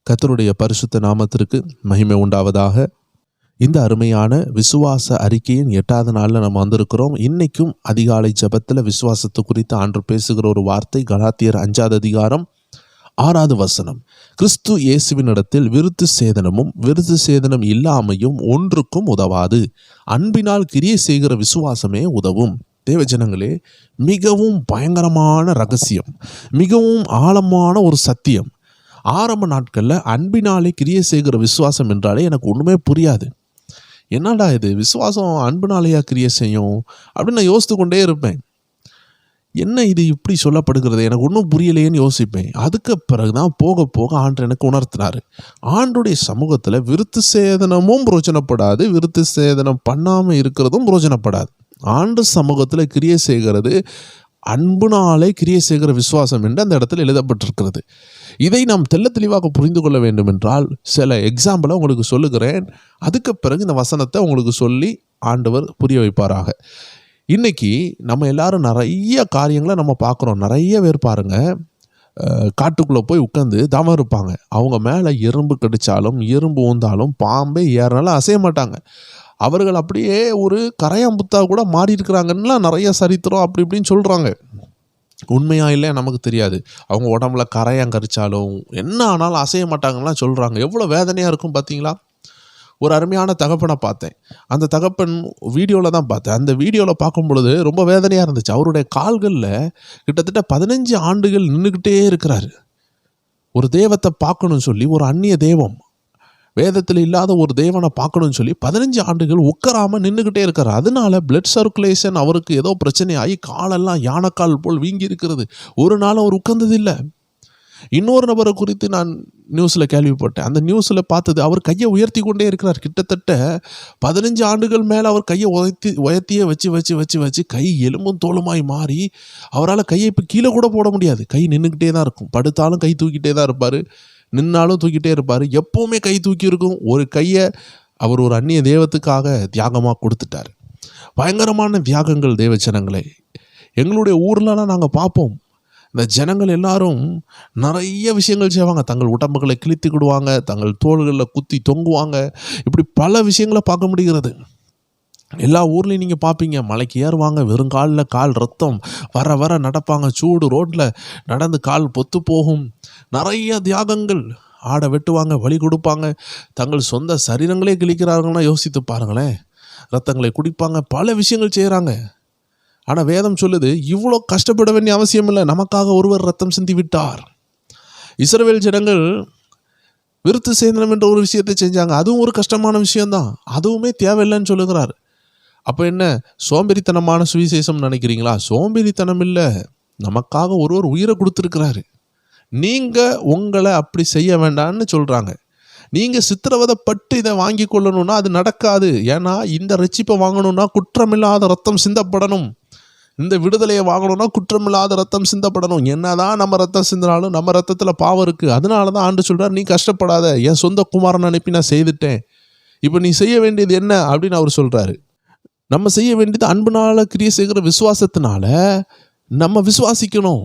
கர்த்தருடைய பரிசுத்த நாமத்திற்கு மகிமை உண்டாவதாக. இந்த அருமையான விசுவாச அறிக்கையின் 8வது நாளில் நம்ம வந்திருக்கிறோம். இன்னைக்கும் அதிகாலை ஜெபத்தில் விசுவாசத்தை குறித்து ஆண்டவர் பேசுகிற ஒரு வார்த்தை கலாத்தியர் 5வது அதிகாரம் 6வது வசனம். கிறிஸ்து இயேசுவினிடத்தில் விருத்து சேதனம் இல்லாமையும் ஒன்றுக்கும் உதவாது. அன்பினால் கிரியை செய்கிற விசுவாசமே உதவும். தேவஜனங்களே, மிகவும் பயங்கரமான ரகசியம், மிகவும் ஆழமான ஒரு சத்தியம். ஆரம்ப நாட்களில் அன்பினாலே கிரியை செய்கிற விசுவாசம் என்றாலே எனக்கு ஒன்றுமே புரியாது. என்னடா இது விசுவாசம் அன்பினாலேயா கிரியை செய்யும் அப்படின்னு நான் யோசித்து கொண்டே இருப்பேன். என்ன இது இப்படி சொல்லப்படுகிறது, எனக்கு ஒன்றும் புரியலையேன்னு யோசிப்பேன். அதுக்கு பிறகுதான் போக போக ஆண்டு எனக்கு உணர்த்தினார். ஆண்டுடைய சமூகத்தில் விருத்து சேதனமும் பிரோஜனப்படாது, விருத்து சேதனம் பண்ணாமல் இருக்கிறதும் பிரோஜனப்படாது. ஆண்டு சமூகத்தில் கிரியை செய்கிறது அன்புனாலே கிரியை செய்கிற விசுவாசம் என்று அந்த இடத்துல எழுதப்பட்டிருக்கிறது. இதை நாம் தெள்ள தெளிவாக புரிந்து கொள்ள வேண்டும் என்றால் சில எக்ஸாம்பிளை உங்களுக்கு சொல்லுகிறேன். அதுக்கு பிறகு இந்த வசனத்தை உங்களுக்கு சொல்லி ஆண்டவர் புரிய வைப்பாராக. இன்னைக்கு நம்ம எல்லாரும் நிறைய காரியங்களை நம்ம பார்க்குறோம். நிறைய பேர் பாருங்கள், காட்டுக்குள்ளே போய் உட்காந்து தவம் இருப்பாங்க. அவங்க மேலே எறும்பு கடித்தாலும் எறும்பு ஊந்தாலும் பாம்பே ஏறினாலும் அசைய மாட்டாங்க. அவர்கள் அப்படியே ஒரு கரையாம்புத்தா கூட மாறி இருக்கிறாங்கன்னுலாம் நிறைய சரித்திரம் அப்படி இப்படின்னு சொல்கிறாங்க. உண்மையா இல்லை நமக்கு தெரியாது. அவங்க உடம்புல கரையான் கரிச்சாலும் என்ன ஆனாலும் அசைய மாட்டாங்கலாம் சொல்கிறாங்க. எவ்வளோ வேதனையாக இருக்கும் பார்த்தீங்களா? ஒரு அருமையான தகப்பனை பார்த்தேன். அந்த தகப்பன் வீடியோவில் தான் பார்த்தேன். அந்த வீடியோவில் பார்க்கும் பொழுது ரொம்ப வேதனையாக இருந்துச்சு. அவருடைய கால்களில் கிட்டத்தட்ட 15 ஆண்டுகள் நின்றுக்கிட்டே இருக்கிறாரு. ஒரு தெய்வத்தை பார்க்கணும்னு சொல்லி, ஒரு அந்நிய தெய்வம், வேதத்தில் இல்லாத ஒரு தேவனை பார்க்கணும்னு சொல்லி 15 ஆண்டுகள் உட்காராமல் நின்றுக்கிட்டே இருக்கார். அதனால பிளட் சர்க்குலேஷன் அவருக்கு ஏதோ பிரச்சனை ஆகி காலெல்லாம் யானைக்கால் போல் வீங்கி இருக்கிறது. ஒரு நாள் அவர் உட்கார்ந்ததில்லை. இன்னொரு நபரை குறித்து நான் நியூஸில் கேள்விப்பட்டேன். அந்த நியூஸில் பார்த்தது, அவர் கையை உயர்த்தி கொண்டே இருக்கிறார். கிட்டத்தட்ட 15 ஆண்டுகள் மேலே அவர் கையை உயர்த்தியே வச்சு கை எலும்பும் தோலுமாய் மாறி அவரால் கையை இப்போ கீழே கூட போட முடியாது. கை நின்றுக்கிட்டே தான் இருக்கும். படுத்தாலும் கை தூக்கிட்டே தான் இருப்பார், நின்னாலும் தூக்கிட்டே இருப்பார். எப்போவுமே கை தூக்கி இருக்கும். ஒரு கையை அவர் ஒரு அந்நிய தெய்வத்துக்காக தியாகமாக கொடுத்துட்டார். பயங்கரமான தியாகங்கள் தேவஜனங்களே. எங்களுடைய ஊர்லலாம் நாங்கள் பார்ப்போம், இந்த ஜனங்கள் எல்லாரும் நிறைய விஷயங்கள் செய்வாங்க. தங்கள் உடம்புகளை கிழித்துக்கிடுவாங்க, தங்கள் தோள்களில் குத்தி தொங்குவாங்க. இப்படி பல விஷயங்களை பார்க்க முடிகிறது. எல்லா ஊர்லேயும் நீங்கள் பார்ப்பீங்க, மலைக்கு ஏறுவாங்க, வெறுங்காலில் கால் ரத்தம் வர வர நடப்பாங்க. சூடு ரோட்டில் நடந்து கால் பொத்து போகும். நிறைய தியாகங்கள். ஆடை வெட்டுவாங்க, வலி கொடுப்பாங்க, தங்கள் சொந்த சரீரங்களே கிழிக்கிறாங்கன்னா யோசித்து பாருங்களேன். ரத்தங்களை குடிப்பாங்க, பல விஷயங்கள் செய்கிறாங்க. ஆனால் வேதம் சொல்லுது, இவ்வளோ கஷ்டப்பட வேண்டிய அவசியம் இல்லை, நமக்காக ஒருவர் ரத்தம் சிந்தி விட்டார். இஸ்ரவேல் ஜனங்கள் விருத்து சேதனம் என்ற ஒரு விஷயத்தை செஞ்சாங்க. அதுவும் ஒரு கஷ்டமான விஷயம்தான். அதுவுமே தேவையில்லைன்னு சொல்லுகிறார். அப்போ என்ன சோம்பேறித்தனமான சுவிசேஷம் நினைக்கிறீங்களா? சோம்பேறித்தனம் இல்லை, நமக்காக ஒருவர் உயிரை கொடுத்துருக்கிறாரு. நீங்கள் உங்களை அப்படி செய்ய வேண்டான்னு சொல்கிறாங்க. நீங்கள் சித்திரவதைப்பட்டு இதை வாங்கி கொள்ளணும்னா அது நடக்காது. ஏன்னா இந்த ரட்சிப்பை வாங்கணும்னா குற்றமில்லாத ரத்தம் சிந்தப்படணும். இந்த விடுதலையை வாங்கணும்னா குற்றமில்லாத ரத்தம் சிந்தப்படணும். என்னதான் நம்ம ரத்தம் சிந்தினாலும் நம்ம ரத்தத்தில் பாவம் இருக்குது. அதனால தான் ஆண்டு சொல்கிறார், நீ கஷ்டப்படாத, என் சொந்த குமாரன் அனுப்பி நான் செய்துட்டேன், இப்போ நீ செய்ய வேண்டியது என்ன அப்படின்னு அவர் சொல்கிறாரு. நம்ம செய்ய வேண்டியது அன்புனால கிரியை செய்கிற விசுவாசத்தினால நம்ம விசுவாசிக்கணும்.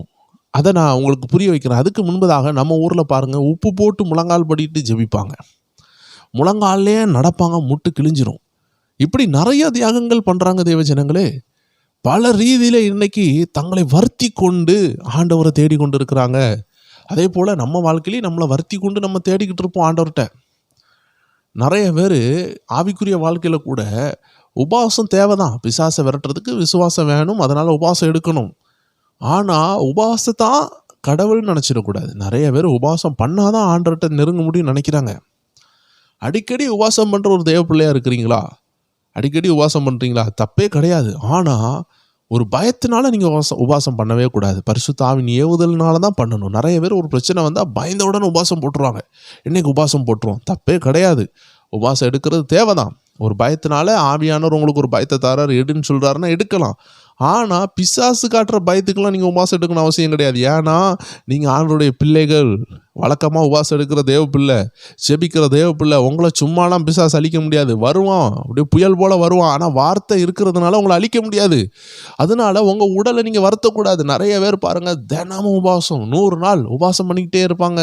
அதை நான் உங்களுக்கு புரிய வைக்கிறேன். அதுக்கு முன்பதாக நம்ம ஊரில் பாருங்கள், உப்பு போட்டு முழங்கால் படிட்டு ஜெபிப்பாங்க, முழங்காலே நடப்பாங்க, முட்டு கிழிஞ்சிரும். இப்படி நிறைய தியாகங்கள் பண்ணுறாங்க தேவஜனங்களே. பல ரீதியில் இன்னைக்கு தங்களை வருத்தி கொண்டு ஆண்டவரை தேடி கொண்டு இருக்கிறாங்க. அதே போல் நம்ம வாழ்க்கையிலேயே நம்மளை வருத்தி கொண்டு நம்ம தேடிக்கிட்டு இருப்போம் ஆண்டவர்கிட்ட. நிறைய பேர் ஆவிக்குரிய வாழ்க்கையில் கூட உபவாசம் தேவைதான். பிசாசை விரட்டுறதுக்கு விசுவாசம் வேணும், அதனால் உபவாசம் எடுக்கணும். ஆனால் உபவாசத்தான் கடவுள்னு நினச்சிடக்கூடாது. நிறைய பேர் உபவாசம் பண்ணாதான் ஆண்டவர்கிட்ட நெருங்க முடியும்னு நினைக்கிறாங்க. அடிக்கடி உபவாசம் பண்ணுற ஒரு தேவ பிள்ளையாக இருக்கிறீங்களா? அடிக்கடி உபவாசம் பண்ணுறீங்களா? தப்பே கிடையாது. ஆனால் ஒரு பயத்தினால நீங்கள் உபவாசம் பண்ணவே கூடாது. பரிசுத்த ஆவியின் ஏவுதல்னால தான் பண்ணணும். நிறைய பேர் ஒரு பிரச்சனை வந்தால் பயந்த உடனே உபவாசம் போட்டுருவாங்க. இன்னைக்கு உபவாசம் போட்டுருவோம், தப்பே கிடையாது. உபவாசம் எடுக்கிறது தேவைதான். ஒரு பயத்தினால ஆவியானவர் உங்களுக்கு ஒரு பயத்தை தரார், எடுன்னு சொல்கிறாருன்னா எடுக்கலாம். ஆனால் பிசாசு காட்டுற பயத்துக்கெல்லாம் நீங்கள் உபவாசம் எடுக்கணும் அவசியம் கிடையாது. ஏன்னா நீங்கள் ஆண்டவருடைய பிள்ளைகள், வழக்கமாக உபவாசம் எடுக்கிற தேவ பிள்ளை, செபிக்கிற தேவ பிள்ளை, உங்களை சும்மாலாம் பிசாசு அழிக்க முடியாது. வருவான், அப்படியே புயல் போல் வருவான். ஆனால் வார்த்தை இருக்கிறதுனால உங்களை அழிக்க முடியாது. அதனால உங்கள் உடலை நீங்கள் வருத்தக்கூடாது. நிறைய பேர் பாருங்கள், தினமும் உபவாசம் 100 நாள் உபவாசம் பண்ணிக்கிட்டே இருப்பாங்க.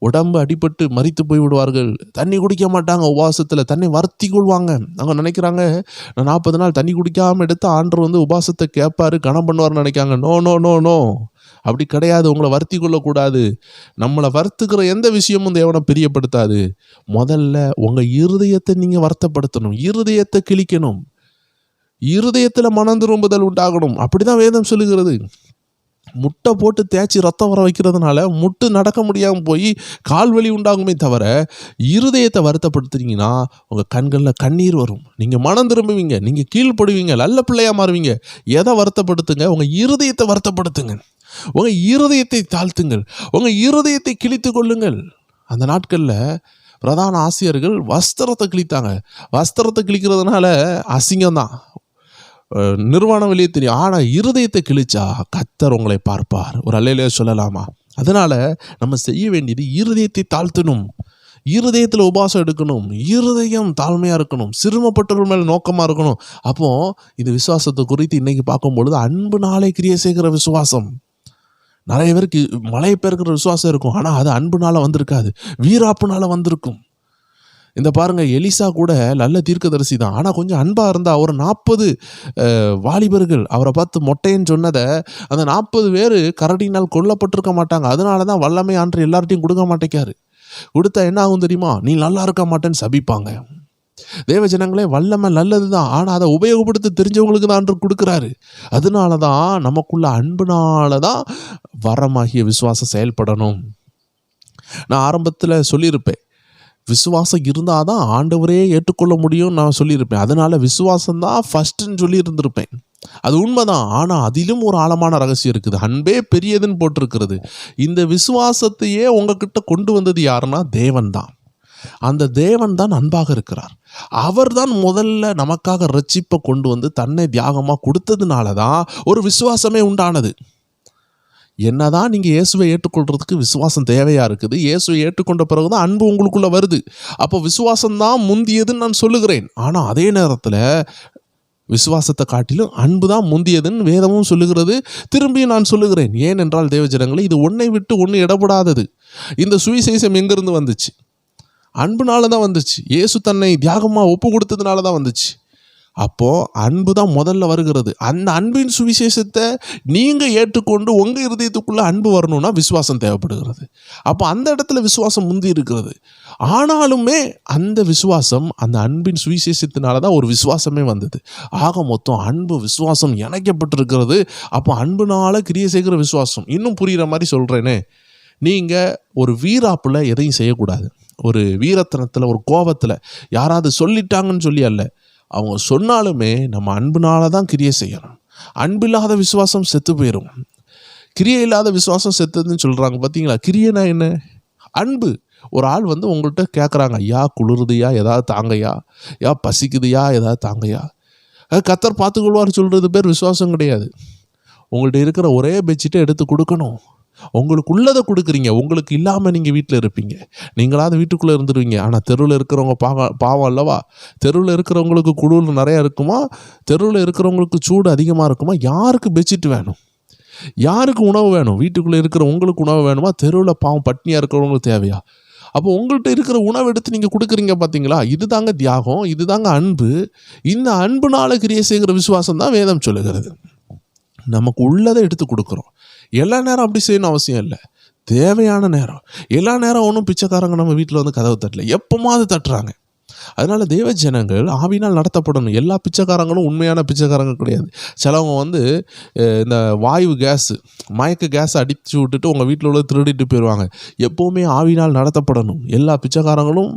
உடம்பு அடிபட்டு மரித்து போய் விடுவார்கள். தண்ணி குடிக்க மாட்டாங்க, உபவாசத்தில் தண்ணி வருத்தி கொள்வாங்க. அவங்க நினைக்கிறாங்க, நான் 40 நாள் தண்ணி குடிக்காமல் எடுத்து ஆண்டவர் வந்து உபவாசத்தை கேட்பாரு, கனம் பண்ணுவார்னு நினைக்காங்க. நோ நோ நோ நோ, அப்படி கிடையாது. உங்களை வருத்தி கொள்ளக்கூடாது. நம்மளை வருத்துக்கிற எந்த விஷயமும் தேவனை பிரியப்படுத்தாது. முதல்ல உங்கள் இருதயத்தை நீங்கள் வருத்தப்படுத்தணும், இருதயத்தை கிழிக்கணும், இருதயத்தில் மனம் திரும்புதல் உண்டாகணும். அப்படிதான் வேதம் சொல்லுகிறது. முட்டை போட்டு தேய்ச்சி ரத்தம் வர வைக்கிறதுனால முட்டு நடக்க முடியாமல் போய் கால்வலி உண்டாகுமே தவிர, இருதயத்தை வருத்தப்படுத்துறீங்கன்னா உங்கள் கண்களில் கண்ணீர் வரும், நீங்கள் மனம் திரும்புவீங்க, நீங்கள் கீழ்ப்படுவீங்க, நல்ல பிள்ளையாக மாறுவீங்க. எதை வருத்தப்படுத்துங்க? உங்கள் இருதயத்தை வருத்தப்படுத்துங்க, உங்கள் இருதயத்தை தாழ்த்துங்கள், உங்கள் இருதயத்தை கிழித்து கொள்ளுங்கள். அந்த நாட்களில் பிரதான ஆசிரியர்கள் வஸ்திரத்தை கிழித்தாங்க. வஸ்திரத்தை கிழிக்கிறதுனால அசிங்கம்தான், நிர்வாணம் வெளியே தெரியும். ஆனால் இருதயத்தை கிழிச்சா கர்த்தர் உங்களை பார்ப்பார். ஒரு அல்லேலூயா சொல்லலாமா? அதனால் நம்ம செய்ய வேண்டியது இருதயத்தை தாழ்த்தணும், இருதயத்தில் உபவாசம் எடுக்கணும், இருதயம் தாழ்மையாக இருக்கணும், சிறுமப்பட்டவர்கள் மேலே நோக்கமாக இருக்கணும். அப்போது இது விசுவாசத்தை குறித்து இன்றைக்கி பார்க்கும்பொழுது அன்பு நாளை கிரியை செய்கிற விசுவாசம். நிறைய பேருக்கு மலையை பேருக்கிற விசுவாசம் இருக்கும், ஆனால் அது அன்புனால வந்திருக்காது, வீராப்புனால வந்திருக்கும். இந்த பாருங்கள், எலிசா கூட நல்ல தீர்க்கதரிசி தான், ஆனால் கொஞ்சம் அன்பாக இருந்தால் ஒரு 40 வாலிபர்கள் அவரை பார்த்து மொட்டைன்னு சொன்னதை அந்த 40 பேர் கரடினால் கொல்லப்பட்டிருக்க மாட்டாங்க. அதனால தான் வல்லமை ஆண்டு எல்லார்ட்டையும் கொடுக்க மாட்டேக்காரு. கொடுத்தா என்ன ஆகும் தெரியுமா? நீ நல்லா இருக்க மாட்டேன்னு சபிப்பாங்க. தேவ ஜனங்களே, வல்லமை நல்லது தான், ஆனால் அதை உபயோகப்படுத்த தெரிஞ்சவங்களுக்கு தான் ஆண்டு கொடுக்குறாரு. அதனால தான் நமக்குள்ள அன்புனால தான் வரமாகிய விசுவாசம் செயல்படணும். நான் ஆரம்பத்தில் சொல்லியிருப்பேன், விசுவாசம் இருந்தால் தான் ஆண்டவரே ஏற்றுக்கொள்ள முடியும்னு நான் சொல்லியிருப்பேன். அதனால் விசுவாசம்தான் ஃபஸ்ட்டுன்னு சொல்லி இருந்திருப்பேன். அது உண்மைதான். ஆனால் அதிலும் ஒரு ஆழமான ரகசியம் இருக்குது. அன்பே பெரியதுன்னு போட்டிருக்கிறது. இந்த விசுவாசத்தையே உங்ககிட்ட கொண்டு வந்தது யாருன்னா தேவன் தான். அந்த தேவன் தான் அன்பாக இருக்கிறார். அவர் தான் முதல்ல நமக்காக ரட்சிப்பை கொண்டு வந்து தன்னை தியாகமாக கொடுத்ததுனால தான் ஒரு விசுவாசமே உண்டானது. என்னதான் நீங்கள் இயேசுவை ஏற்றுக்கொள்கிறதுக்கு விசுவாசம் தேவையாக இருக்குது. இயேசுவை ஏற்றுக்கொண்ட பிறகு தான் அன்பு உங்களுக்குள்ளே வருது. அப்போ விசுவாசம்தான் முந்தியதுன்னு நான் சொல்லுகிறேன். ஆனால் அதே நேரத்தில் விசுவாசத்தை காட்டிலும் அன்பு தான் முந்தியதுன்னு வேதமும் சொல்லுகிறது. திரும்பியும் நான் சொல்லுகிறேன். ஏனென்றால் தேவஜனங்களே, இது ஒன்றை விட்டு ஒன்று இடப்படாதது. இந்த சுவிசேஷம் எங்கேருந்து வந்துச்சு? அன்புனால தான் வந்துச்சு. இயேசு தன்னை தியாகமாக ஒப்பு கொடுத்ததுனால தான் வந்துச்சு. அப்போது அன்பு தான் முதல்ல வருகிறது. அந்த அன்பின் சுவிசேஷத்தை நீங்கள் ஏற்றுக்கொண்டு உங்கள் இருதயத்துக்குள்ளே அன்பு வரணும்னா விசுவாசம் தேவைப்படுகிறது. அப்போ அந்த இடத்துல விசுவாசம் முந்தி இருக்கிறது. ஆனாலுமே அந்த விசுவாசம் அந்த அன்பின் சுவிசேஷத்தினால தான் ஒரு விசுவாசமே வந்தது. ஆக மொத்தம் அன்பு விசுவாசம் இணைக்கப்பட்டிருக்கிறது. அப்போ அன்புனால கிரியை செய்கிற விசுவாசம். இன்னும் புரிகிற மாதிரி சொல்கிறேனே, நீங்கள் ஒரு வீராப்பில் எதையும் செய்யக்கூடாது. ஒரு வீரத்தனத்தில், ஒரு கோபத்தில் யாராவது சொல்லிட்டாங்கன்னு சொல்லி அல்ல, அவங்க சொன்னாலுமே நம்ம அன்புனால தான் கிரியை செய்யணும். அன்பில்லாத விசுவாசம் செத்து போயிடும். கிரியை இல்லாத விசுவாசம் செத்துதுன்னு சொல்கிறாங்க பார்த்தீங்களா? கிரியைனா என்ன? அன்பு. ஒரு ஆள் வந்து உங்கள்கிட்ட கேட்குறாங்க, ஐயா குளிருதுயா, ஏதாவது தாங்கய்யா, யா பசிக்குதுயா, ஏதாவது தாங்கய்யா. கர்த்தர் பார்த்துக்கொள்வார் சொல்கிறது பேர் விசுவாசம் கிடையாது. உங்கள்கிட்ட இருக்கிற ஒரே பெட்ஷீட்டை எடுத்து கொடுக்கணும். உங்களுக்கு உள்ளதை கொடுக்குறீங்க. உங்களுக்கு இல்லாமல் நீங்கள் வீட்டில் இருப்பீங்க, நீங்களாவது வீட்டுக்குள்ளே இருந்துருவீங்க. ஆனால் தெருவில் இருக்கிறவங்க பாவம் அல்லவா? தெருவில் இருக்கிறவங்களுக்கு குளிர் நிறையா இருக்குமா? தெருவில் இருக்கிறவங்களுக்கு சூடு அதிகமாக இருக்குமா? யாருக்கு பெட்ஷீட் வேணும்? யாருக்கு உணவு வேணும்? வீட்டுக்குள்ளே இருக்கிற உங்களுக்கு உணவு வேணுமா? தெருவில் பாவம் பட்னியாக இருக்கிறவங்களுக்கு தேவையா? அப்போ உங்கள்கிட்ட இருக்கிற உணவு எடுத்து நீங்கள் கொடுக்குறீங்க பார்த்தீங்களா? இது தாங்க தியாகம், இது தாங்க அன்பு. இந்த அன்புனால கிரியை செய்கிற விசுவாசம் தான் வேதம் சொல்லுகிறது. நமக்கு உள்ளதை எடுத்து கொடுக்குறோம். எல்லா நேரம் அப்படி செய்யணும் அவசியம் இல்லை. தேவையான நேரம். எல்லா நேரம் ஒன்றும் பிச்சைக்காரங்க நம்ம வீட்டில் வந்து கதவு தட்டல, எப்போமாவது தட்டுறாங்க. அதனால் தேவ ஜனங்கள் ஆவினால் நடத்தப்படணும். எல்லா பிச்சைக்காரங்களும் உண்மையான பிச்சைக்காரங்க கிடையாது. சிலவங்க வந்து இந்த வாயு கேஸு, மயக்க கேஸை அடித்து விட்டுட்டு உங்கள் வீட்டில் உள்ள திருடிட்டு போயிடுவாங்க. எப்போவுமே ஆவினால் நடத்தப்படணும். எல்லா பிச்சைக்காரங்களும்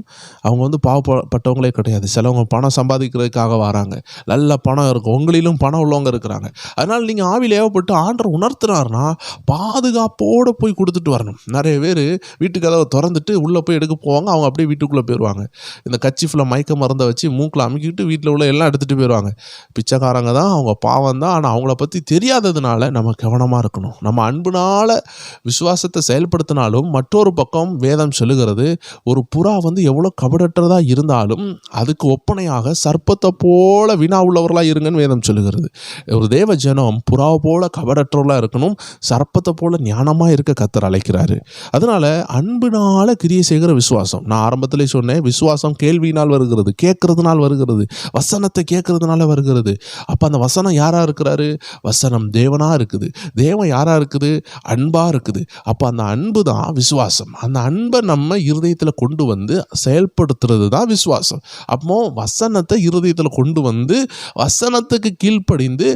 அவங்க வந்து பாவப்பட்டவங்களே கிடையாது. சிலவங்க பணம் சம்பாதிக்கிறதுக்காக வராங்க. நல்ல பணம் இருக்கும், உங்களிலும் பணம் உள்ளவங்க இருக்கிறாங்க. அதனால் நீங்கள் ஆவியில் ஏவப்பட்டு ஆண்டவர் உணர்த்துனார்னா பாதுகாப்போடு போய் கொடுத்துட்டு வரணும். நிறைய பேர் வீட்டுக்கு கதவை திறந்துட்டு உள்ளே போய் எடுக்க போவாங்க, அவங்க அப்படியே வீட்டுக்குள்ளே போயிடுவாங்க. இந்த கட்சி லைஃப்பில் மயக்க மருந்தை வச்சு மூக்கில் அமுக்கிட்டு வீட்டில் உள்ள எல்லாம் எடுத்துகிட்டு போயிடுவாங்க. பிச்சைக்காரங்க தான், அவங்க பாவம் தான். ஆனால் அவங்கள பற்றி தெரியாததுனால நம்ம கவனமாக இருக்கணும். நம்ம அன்புனால் விசுவாசத்தை செயல்படுத்தினாலும் மற்றொரு பக்கம் வேதம் சொல்லுகிறது, ஒரு புறா எவ்வளோ கபடற்றதாக இருந்தாலும் அதுக்கு ஒப்பனையாக சர்ப்பத்தை போல வினா உள்ளவர்களாக இருங்கன்னு வேதம் சொல்லுகிறது. ஒரு தேவ ஜனம் புறாவை போல கபடற்றவர்களாக இருக்கணும், சர்ப்பத்தை போல ஞானமாக இருக்க கர்த்தர் அழைக்கிறாரு. அதனால் அன்புனால கிரியை செய்கிற விசுவாசம். நான் ஆரம்பத்திலே சொன்னேன், விசுவாசம் கேள்வியினால் வருகிறது, கேட்கறதுனால் வருகிறது, வசனத்தை கேட்கறதுனால வருகிறது. அப்போ அந்த வசனம் யாராக இருக்கிறாரு? வசனம் தேவனாக இருக்குது. தேவன் யாராக இருக்குது? அன்பாக இருக்குது. அப்போ அந்த அன்பு தான் விசுவாசம். அந்த அன்பை நம்ம இருதயத்தில் கொண்டு வந்து செயல்படுத்துறது தான் விசுவாசம். அப்போ வசனத்தை இருதயத்தில் கொண்டு வந்து வசனத்துக்கு கீழ்ப்படிந்து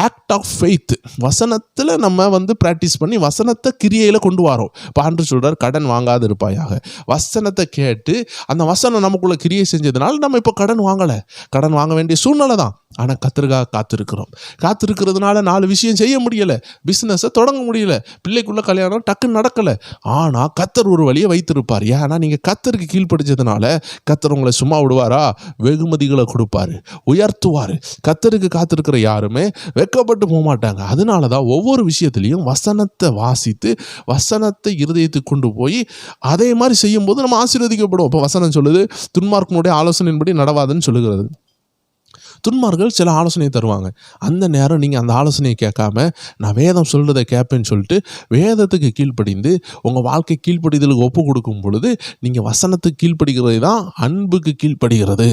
ஆக்ட் ஆஃப் ஃபெய்த், வசனத்தில் நம்ம ப்ராக்டிஸ் பண்ணி வசனத்தை கிரியையில் கொண்டு வரோம். பாண்டு சொல்கிறார், கடன் வாங்காது இருப்பாயாக. வசனத்தை கேட்டு அந்த வசனம் நமக்குள்ள கிரியை செஞ்சதுனால நம்ம இப்போ கடன் வாங்கலை. கடன் வாங்க வேண்டிய சூழ்நிலை தான். ஆனால் கர்த்தருக்காக காத்திருக்கிறோம். காத்திருக்கிறதுனால 4 விஷயம் செய்ய முடியலை. பிஸ்னஸை தொடங்க முடியல, பிள்ளைக்குள்ள கல்யாணம் டக்குன்னு நடக்கலை. ஆனால் கர்த்தர் ஒரு வழியை வைத்திருப்பார். ஏன்னா நீங்கள் கர்த்தருக்கு கீழ்ப்படிச்சதுனால கர்த்தர் உங்களை சும்மா விடுவாரா? வெகுமதிகளை கொடுப்பாரு, உயர்த்துவார். கர்த்தருக்கு காத்திருக்கிற யாருமே வெட்கப்பட்டு போக மாட்டாங்க. அதனால தான் ஒவ்வொரு விஷயத்துலையும் வசனத்தை வாசித்து வசனத்தை இருதயத்துக்கு கொண்டு போய் அதே மாதிரி செய்யும்போது நம்ம ஆசீர்வதிக்கப்படும். இப்போ வசனம் சொல்லுது, துன்மார்க்கனுடைய ஆலோசனையின்படி நடவாதுன்னு சொல்லுகிறது. துன்மார்கள் சில ஆலோசனையை தருவாங்க. அந்த நேரம் நீங்கள் அந்த ஆலோசனையை கேட்காம நான் வேதம் சொல்கிறத கேட்பேன்னு சொல்லிட்டு வேதத்துக்கு கீழ்ப்படிந்து உங்கள் வாழ்க்கை கீழ்ப்படிதலுக்கு ஒப்பு கொடுக்கும் பொழுது நீங்கள் வசனத்துக்கு கீழ்ப்படுகிறது தான் அன்புக்கு கீழ்ப்படுகிறது.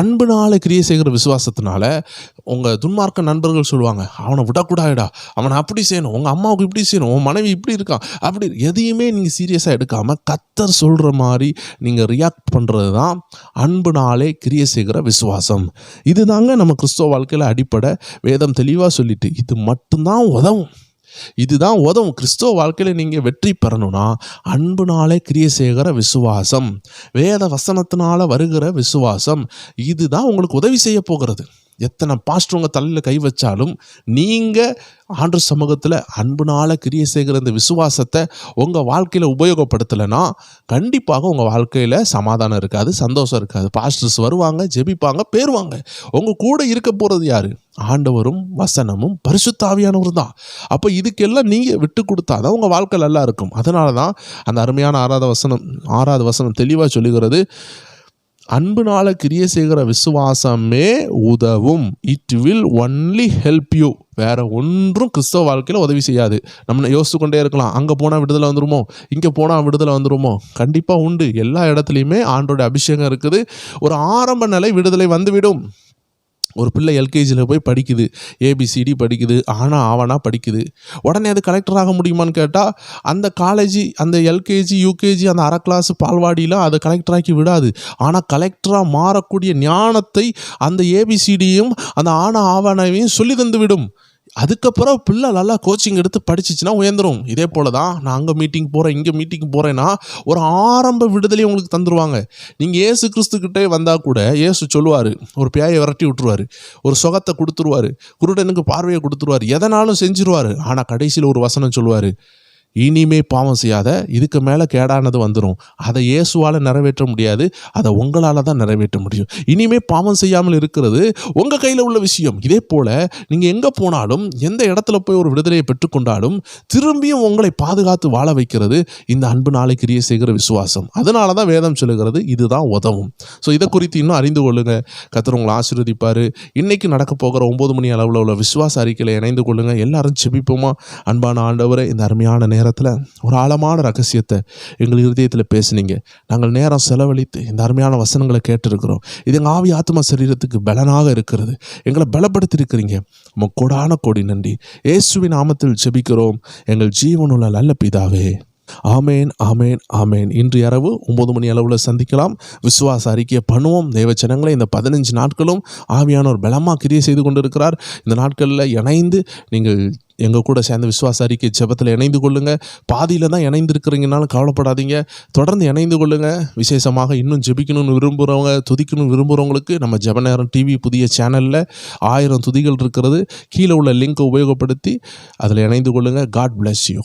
அன்புனால கிரியை செய்கிற விசுவாசத்தினால உங்கள் துன்மார்க்க நண்பர்கள் சொல்லுவாங்க, அவனை விடக்கூடாதுடா, அவனை அப்படி செய்யணும், உங்கள் அம்மாவுக்கு இப்படி செய்யணும், உன் மனைவி இப்படி இருக்கான், அப்படி எதையுமே நீங்கள் சீரியஸாக எடுக்காமல் கர்த்தர் சொல்கிற மாதிரி நீங்கள் ரியாக்ட் பண்ணுறது தான் அன்புனாலே கிரியை செய்கிற விசுவாசம். இதுதாங்க நம்ம கிறிஸ்தவ வாழ்க்கையில் அடிப்படை. வேதம் தெளிவாக சொல்லிட்டு இது மட்டும்தான் உதவும். இதுதான் உதவும். கிறிஸ்தவ வாழ்க்கையில் நீங்கள் வெற்றி பெறணும்னா அன்புனாலே கிரியை செய்கிற விசுவாசம், வேத வசனத்தினால வருகிற விசுவாசம், இதுதான் உங்களுக்கு உதவி செய்ய போகிறது. எத்தனை பாஸ்டர் உங்கள் தலையில் கை வச்சாலும் நீங்கள் ஆண்டவர் சமூகத்தில் அன்புனால கிரியை செய்கிற இந்த விசுவாசத்தை உங்கள் வாழ்க்கையில் உபயோகப்படுத்தலைன்னா கண்டிப்பாக உங்கள் வாழ்க்கையில் சமாதானம் இருக்காது, சந்தோஷம் இருக்காது. பாஸ்டர்ஸ் வருவாங்க, ஜெபிப்பாங்க, பேருவாங்க. உங்கள் கூட இருக்க போகிறது யார்? ஆண்டவரும் வசனமும் பரிசுத்த ஆவியானவரும் தான். அப்போ இதுக்கெல்லாம் நீங்கள் விட்டு கொடுத்தா தான் உங்கள் வாழ்க்கை நல்லா இருக்கும். அதனால தான் அந்த அருமையான 6வது வசனம் தெளிவாக சொல்லுகிறது, அன்புனால கிரியை செய்கிற விசுவாசமே உதவும். It will only help you. வேற ஒன்றும் கிறிஸ்தவ வாழ்க்கையில் உதவி செய்யாது. நம்ம யோசிச்சு கொண்டே இருக்கலாம், அங்கே போனால் விடுதலை வந்துருமோ, இங்கே போனால் விடுதலை வந்துருமோ. கண்டிப்பாக உண்டு. எல்லா இடத்துலையுமே ஆண்டோட அபிஷேகம் இருக்குது. ஒரு ஆரம்ப நிலை விடுதலை வந்துவிடும். ஒரு பிள்ளை எல்கேஜியில் போய் படிக்குது, ஏபிசிடி படிக்குது, ஆனால் ஆவனா படிக்குது. உடனே அது கலெக்டர் ஆக முடியுமான்னு கேட்டால் அந்த காலேஜ், அந்த எல்கேஜி, யூகேஜி, அந்த அரை கிளாஸ் பால்வாடிலாம் அதை கலெக்டராக்கி விடாது. ஆனால் கலெக்டராக மாறக்கூடிய ஞானத்தை அந்த ஏபிசிடியும் அந்த ஆவணவையும் சொல்லி தந்து விடும். அதுக்கப்புறம் பிள்ளை நல்லா கோச்சிங் எடுத்து படிச்சிச்சுன்னா உயர்ந்துடும். இதே போல் தான் நான் அங்கே மீட்டிங் போகிறேன், இங்கே மீட்டிங் போகிறேன்னா ஒரு ஆரம்ப விடுதலையை உங்களுக்கு தந்துடுவாங்க. நீங்கள் ஏசு கிறிஸ்துக்கிட்டே வந்தால் கூட ஏசு சொல்லுவார், ஒரு பேயை விரட்டி விட்டுருவார், ஒரு சுகத்தை கொடுத்துருவார், குருடனுக்கு பார்வையை கொடுத்துருவார், எதனாலும் செஞ்சுருவார். ஆனால் கடைசியில் ஒரு வசனம் சொல்லுவார், இனிமே பாவம் செய்யாத, இதுக்கு மேலே கேடானது வந்துடும். அதை இயேசுவால் நிறைவேற்ற முடியாது, அதை உங்களால் தான் நிறைவேற்ற முடியும். இனிமே பாவம் செய்யாமல் இருக்கிறது உங்கள் கையில் உள்ள விஷயம். இதே போல் நீங்கள் எங்கே போனாலும், எந்த இடத்துல போய் ஒரு விடுதலையை பெற்றுக்கொண்டாலும் திரும்பியும் உங்களை பாதுகாத்து வாழ வைக்கிறது இந்த அன்பு நாளை கிரியை செய்கிற விசுவாசம். அதனால தான் வேதம் சொல்லுகிறது இதுதான் உதவும். ஸோ இதை குறித்து இன்னும் அறிந்து கொள்ளுங்கள். கர்த்தர் உங்களை ஆசீர்வதிப்பார். இன்றைக்கி நடக்க போகிற 9 மணி அளவில் உள்ள விசுவாச அறிக்கையில் இணைந்து கொள்ளுங்கள். எல்லாரும் ஜெபிப்போமா? அன்பான ஆண்டவரே, இந்த அருமையான நேரத்தில் ஒரு ஆழமான ரகசியத்தை எங்கள் இருதயத்தில் பேசுனீங்க. நாங்கள் நேரம் செலவழித்து இந்த அருமையான வசனங்களை கேட்டிருக்கிறோம். இது எங்கள் ஆவி ஆத்மா சரீரத்துக்கு பலனாக இருக்கிறது. எங்களை பலப்படுத்தியிருக்கிறீங்க. உமக்கு கோடான கோடி நன்றி. இயேசுவின் நாமத்தில் ஜெபிக்கிறோம் எங்கள் ஜீவனுள்ள நல்ல பிதாவே. ஆமேன், ஆமேன், ஆமேன். இன்று இரவு 9 மணி அளவில் சந்திக்கலாம். விசுவாச அறிக்கையை பண்ணுவோம். தேவச்சனங்களை இந்த 15 நாட்களும் ஆவியானவர் பலமாக கிரியை செய்து கொண்டிருக்கிறார். இந்த நாட்களில் இணைந்து நீங்கள் எங்கள் கூட சேர்ந்த விசுவாச அறிக்கை ஜெபத்தில் இணைந்து கொள்ளுங்கள். பாதியில் தான் இணைந்திருக்கிறீங்கனாலும் கவலைப்படாதீங்க, தொடர்ந்து இணைந்து கொள்ளுங்கள். விசேஷமாக இன்னும் ஜெபிக்கணும்னு விரும்புகிறவங்க, துதிக்கணும்னு விரும்புகிறவங்களுக்கு நம்ம ஜெப நேரம் டிவி புதிய சேனலில் 1000 துதிகள் இருக்கிறது. கீழே உள்ள லிங்கை உபயோகப்படுத்தி அதில் இணைந்து கொள்ளுங்கள். God bless you.